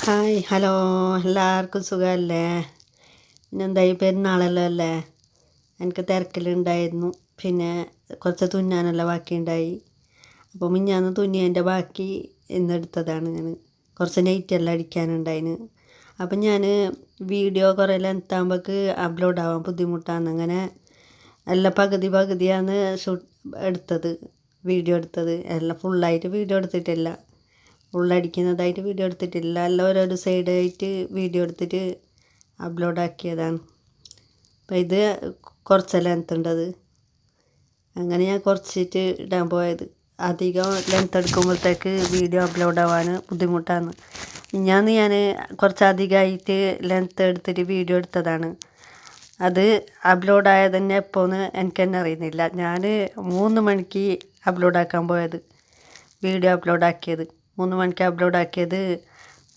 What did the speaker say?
Hi hello എല്ലാവർക്കും സുഖമല്ലേ? പിന്നെന്തായി പെരുന്നാളെല്ലാം അല്ലേ? എനിക്ക് തിരക്കിലുണ്ടായിരുന്നു. പിന്നെ കുറച്ച് തുന്നാനെല്ലാം ബാക്കിയുണ്ടായി. അപ്പോൾ മിഞ്ഞാന്ന് തുന്നിയതിൻ്റെ ബാക്കി ഇന്നെടുത്തതാണ് ഞാൻ. കുറച്ച് നൈറ്റെല്ലാം അടിക്കാനുണ്ടായിന്. അപ്പം ഞാൻ വീഡിയോ കുറേ ലെങ്ത് ആകുമ്പോഴേക്ക് അപ്ലോഡ് ആവാൻ ബുദ്ധിമുട്ടാണ്. അങ്ങനെ എല്ലാം പകുതി പകുതിയാണ് എടുത്തത്, വീഡിയോ എടുത്തത്. എല്ലാം ഫുള്ളായിട്ട് വീഡിയോ എടുത്തിട്ടില്ല, ഫുള്ളടിക്കുന്നതായിട്ട് വീഡിയോ എടുത്തിട്ടില്ല. എല്ലാം ഓരോരോ സൈഡായിട്ട് വീഡിയോ എടുത്തിട്ട് അപ്ലോഡ് ആക്കിയതാണ്. അപ്പം ഇത് കുറച്ച് ലെങ്ത് ഉണ്ടത്. അങ്ങനെ ഞാൻ കുറച്ചിട്ട് ഇടാൻ പോയത്. അധികം ലെങ്ത് എടുക്കുമ്പോഴത്തേക്ക് വീഡിയോ അപ്ലോഡ് ആവാൻ ബുദ്ധിമുട്ടാണ്. ഞാൻ കുറച്ചധികമായിട്ട് ലെങ്ത് എടുത്തിട്ട് വീഡിയോ എടുത്തതാണ്. അത് അപ്ലോഡ് ആയത് തന്നെ എപ്പോഴെന്ന് എനിക്ക് തന്നെ അറിയുന്നില്ല. ഞാൻ 3 മണിക്ക് അപ്ലോഡ് ആക്കാൻ പോയത്, വീഡിയോ അപ്ലോഡ് ആക്കിയത് 3 മണിക്ക് അപ്ലോഡ് ആക്കിയത്